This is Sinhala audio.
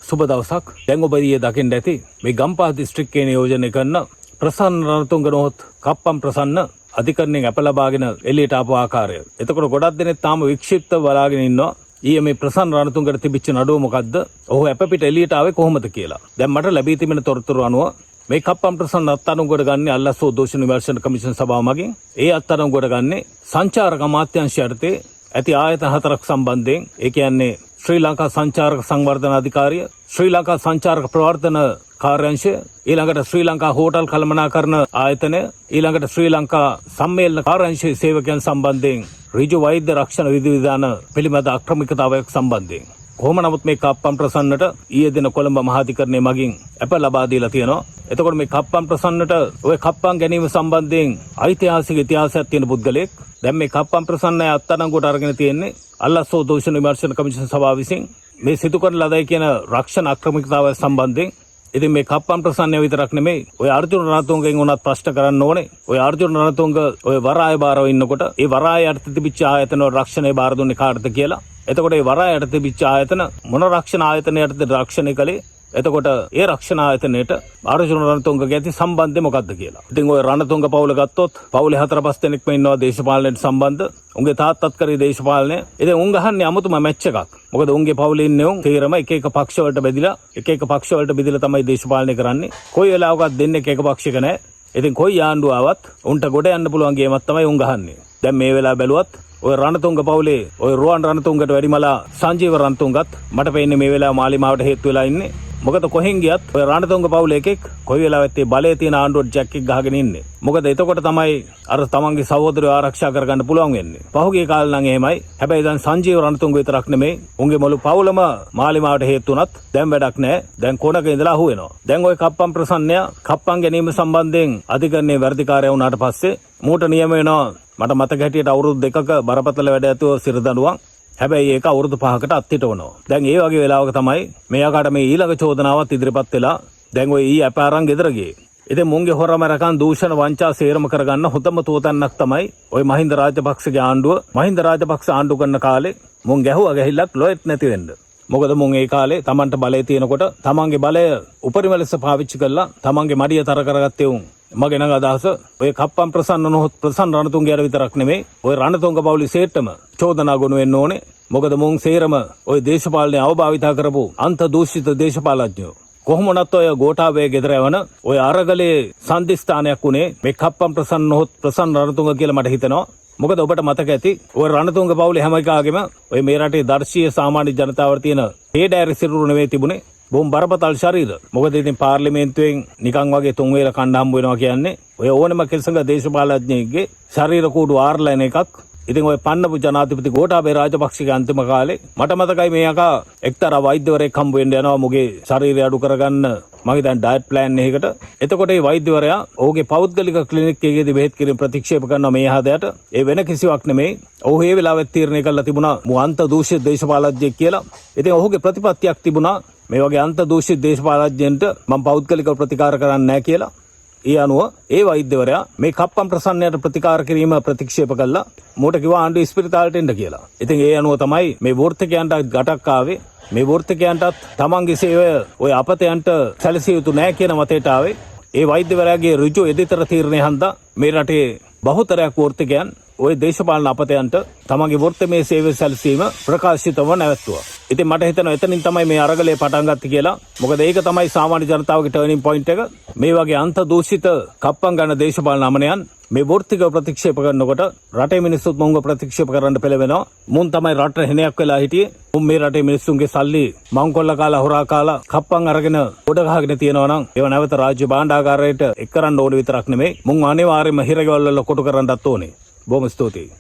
සුබ දවසක්. දැන් ඔබ ඊයේ දකින්න ඇති මේ ගම්පහ දිස්ත්‍රික්කයේ නියෝජනය කරන ප්‍රසන්න රණතුංග නොහොත් කප්පම් ප්‍රසන්න අධිකරණයෙන් අප ලබාගෙන එළියට ආපු ආකාරය. එතකොට ගොඩක් දෙනෙක් තාම වික්ෂිප්තව බලාගෙන ඉන්නවා. ඊයේ මේ ප්‍රසන්න රණතුංගට තිබිච්ච නඩුව මොකද්ද? ඔහු අප පිට එළියට ආවේ කොහොමද කියලා. දැන් මට ලැබී තිබෙන තොරතුරු අනුව මේ කප්පම් ප්‍රසන්න අත්අඩංගුවට ගන්නේ අල්ලස්සෝ දෝෂ නිවාරණ කමිෂන් සභාව මගින්. ඒ අත්අඩංගුවට ගන්නේ සංචාරක අමාත්‍යාංශය යටතේ ඇති ආයතන 4ක් සම්බන්ධයෙන්. ඒ කියන්නේ ශ්‍රී ලංකා සංචාරක සංවර්ධන අධිකාරිය, ශ්‍රී ලංකා සංචාරක ප්‍රවර්ධන කාර්යාංශය, ඊළඟට ශ්‍රී ලංකා හෝටල් කළමනාකරණ ආයතනය, ඊළඟට ශ්‍රී ලංකා සම්මේලන කාර්යාංශයේ සේවකයන් සම්බන්ධයෙන් ඍජු වෛද්‍ය රක්ෂණ විධිවිධාන පිළිබඳ අක්‍රමිකතාවයක් සම්බන්ධයෙන්. කොහොම නමුත් මේ කප්පම් ප්‍රසන්නට ඊයේ දින කොළඹ මහාධිකරණය මගින් අප ලබා දීලා තියෙනවා. එතකොට මේ කප්පම් ප්‍රසන්නට ඔය කප්පම් ගැනීම සම්බන්ධයෙන් ඓතිහාසික ඉතිහාසයක් තියෙන පුද්ගලයෙක්. දැන් මේ කප්පම් ප්‍රසන්නය අත්අඩංගුවට අරගෙන තියෙන්නේ අල්ලස්සෝ දෝෂ නිවාරණ කමිෂන් සභාව විසින් මේ සිදු කරන ලදයි කියන රක්ෂණ අක්‍රමිකතාවය සම්බන්ධයෙන්. ඉතින් මේ කප්පම් ප්‍රසන්නය විතරක් නෙමෙයි, ඔය අර්ජුන රණතුංගගෙන් උනත් ප්‍රශ්න කරන්න ඕනේ. ඔය අර්ජුන රණතුංග ඔය වරාය බාරව ඉන්නකොට ඒ වරාය යටතේ තිබිච්ච ආයතන වල රක්ෂණය බාර දුන්නේ කාටද කියලා. එතකොට ඒ වරාය යටතේ තිබිච්ච ආයතන මොන රක්ෂණ ආයතන යටතේ රක්ෂණය කළේ? එතකොට ඒ රක්ෂණ ආයතනයට අර්ජුන රණතුංගගේ ඇති සම්බන්ධය මොකක්ද කියලා. ඉතින් ඔය රණතුංග පවුල ගත්තොත් පවුලේ 4-5 දෙනෙක්ම ඉන්නවා දේශපාලනයට සම්බන්ධ. උන්ගේ තාත්තත් කරේ දේශපාලනය. ඉතින් උන් ගහන්නේ අමුතුම මැච් එකක්. මොකද උන්ගේ පවුලේ ඉන්නේ උන් තීරම එක පක්ෂ වලට බෙදිලා තමයි දේශපාලනය කරන්නේ. කොයි වෙලාවකවත් දෙන්නේ එක පක්ෂයක නැහැ. ඉතින් කොයි ආණ්ඩුව ආවත් උන්ට ගොඩ යන්න පුළුවන් ගේමක් තමයි උන් ගහන්නේ. දැන් මේ වෙලාව බැලුවත් ඔය රණතුංග පවුලේ ඔය රුවන් රණතුංගට වැඩිමලා සංජීව රණතුංගත් මට පේන්නේ මේ වෙලාව මාලිමාවට හේතු වෙලා ඉන්නේ. මොකද කොහෙන් ගියත් ඔය රණතුංග පවුලේ එකෙක් කොයි වෙලාවෙත් ඒ බලයේ තියෙන ආණ්ඩුවට ජැක් එක ගහගෙන ඉන්නේ. මොකද එතකොට තමයි අර තමන්ගේ සහෝදරයෝ ආරක්ෂා කරගන්න පුළුවන් වෙන්නේ. පහුගිය කාලේ නම් එහෙමයි. හැබැයි දැන් සංජීව රණතුංග විතරක් නෙමෙයි, උන්ගේ මුළු පවුලම මාලිමාවට හේතු වුණත් දැන් වැඩක් නැහැ. දැන් කොනක ඉඳලා අහු වෙනවා. දැන් ওই කප්පම් ප්‍රසන්නය කප්පම් ගැනීම සම්බන්ධයෙන් අධිකරණයේ වැඩිකාරය වුණාට පස්සේ මූට නියම වෙනවා. මට මතක හැටියට අවුරුදු 2ක බරපතල වැඩ ඇතුව සිරදඬුවම්. හැබැයි ඒක අවුරුදු 5කට අත්හිටවනවා. දැන් ඒ වගේ වෙලාවක තමයි මෙයාකට මේ ඊළඟ චෝදනාවත් ඉදිරිපත් වෙලා දැන් ඔය ඊ අප අරන් ගෙදර ගියේ. ඉතින් මුන්ගේ හොරම රකන් දූෂණ වංචා සේරම කරගන්න හොතම තෝතන්නක් තමයි ඔය මහින්ද රාජපක්ෂගේ ආණ්ඩුව. මහින්ද රාජපක්ෂ ආණ්ඩු කරන කාලේ මුන් ගැහුවා ගැහිල්ලක් ලොයත් නැති වෙන්න. මොකද මුන් ඒ කාලේ Tamanට බලය තියෙනකොට තමන්ගේ බලය උපරිම ලෙස පාවිච්චි කරලා තමන්ගේ මඩිය තර කරගත්තේ උන්. මගේ නම් අදහස ඔය කප්පම් ප්‍රසන්න නොහොත් ප්‍රසන්න රණතුංගයට විතරක් නෙමෙයි, ඔය රණතුංග පවුලේ සේට්ටම චෝදනා ගොනු වෙන්න ඕනේ. මොකද මුන් සේරම ඔය දේශපාලනය අවභාවිතා කරපු අන්ත දූෂිත දේශපාලඥයෝ. කොහොම වුණත් ඔය ගෝඨාභය ගෙදර යවන ඔය අරගලේ සම්දිස්ථානයක් උනේ මේ කප්පම් ප්‍රසන්න නොහොත් ප්‍රසන්න රණතුංග කියලා මට හිතෙනවා. මොකද ඔබට මතක ඇති ඔය රණතුංග පවුලේ හැම එකාගෙම ඔය මේ රටේ දර්ශීය සාමාන්‍ය ජනතාවට තියෙන හේඩෑරි සිරුරු නෙවෙයි තිබුණේ, බොහොම බරපතල ශරීර. මොකද ඉතින් පාර්ලිමේන්තුවෙන් නිකන් වගේ 3 වේල කණ්ඩ හම්බ වෙනවා කියන්නේ ඔය ඕනම කෙල්සඟ දේශපාලඥයෙක්ගේ ශරීර කූඩු ආරලා එන එකක්. ඉතින් ඔය පන්නපු ජනාධිපති ගෝඨාභය රාජපක්ෂගේ අන්තිම කාලේ මට මතකයි මේ යකා එක්තරා වෛද්‍යවරයෙක් හම්බ වෙන්න යනවා මුගේ ශරීරය අඩු කරගන්න මගේ දැන් ඩයට් ප්ලෑන් එකකට. එතකොට මේ වෛද්‍යවරයා ඔහුගේ පෞද්ගලික ක්ලිනික් එකේදී බෙහෙත් කිරීම ප්‍රතික්ෂේප කරනවා මේ හදයට. ඒ වෙන කිසිවක් නෙමෙයි. ඔහු ඒ වෙලාවෙත් තීරණය කළා තිබුණා මු අන්ත දූෂිත දේශපාලඥයෙක් කියලා. ඉතින් ඔහුගේ ප්‍රතිපත්තියක් තිබුණා මේ වගේ අන්ත දූෂිත දේශපාලඥයන්ට මම පෞද්ගලිකව ප්‍රතිකාර කරන්නේ නැහැ කියලා. ඒ අනුව ඒ වෛද්‍යවරයා මේ කප්පම් ප්‍රසන්නයට ප්‍රතිකාර කිරීම ප්‍රතික්ෂේප කළා. මෝට කිව්වා ආණ්ඩුව ඉස්පිරිතාලට එන්න කියලා. ඉතින් ඒ අනුව තමයි මේ වෘත්තකයන්ට ගටක් ආවේ. මේ වෘත්තකයන්ටත් තමන්ගේ සේවය ඔය අපතයන්ට සැලසිය යුතු නැහැ කියන මතයට ආවේ. ඒ වෛද්‍යවරයාගේ ඍජු එදිතර තීරණය හන්දා මේ රටේ බහුතරයක් වෘත්තකයන් ඔය දේශපාලන අපතයන්ට තමන්ගේ වෘත්තමය සේවය සැලසීම ප්‍රකාශිතව නැවැත්තුවා. ඉතින් මට හිතෙනවා එතනින් තමයි මේ අරගලේ පටන් ගත්තේ කියලා. මොකද ඒක තමයි සාමාන්‍ය ජනතාවගේ ටර්නින් පොයින්ට් එක. මේ වගේ අන්ත දූෂිත කප්පම් ගන්න දේශපාලන අමනයන් මේ වෘත්තික ප්‍රතික්ෂේප කරනකොට රටේ මිනිස්සුත් මුංග ප්‍රතික්ෂේප කරන්න පෙළවෙනවා. මුන් තමයි රට හෙනයක් වෙලා හිටියේ. මුන් මේ රටේ මිනිස්සුන්ගේ සල්ලි මංකොල්ල කාලා හොරා කාලා කප්පම් අරගෙන ගොඩ ගහගෙන තියෙනවා නම් ඒව නැවත රාජ්‍ය භාණ්ඩාගාරයට එක් කරන්න ඕනේ විතරක් නෙමෙයි. මුන් අනිවාර්යයෙන්ම හිරගෙවල් වල කොටු කරන්නත් ඕනේ. බොහොම ස්තුතියි.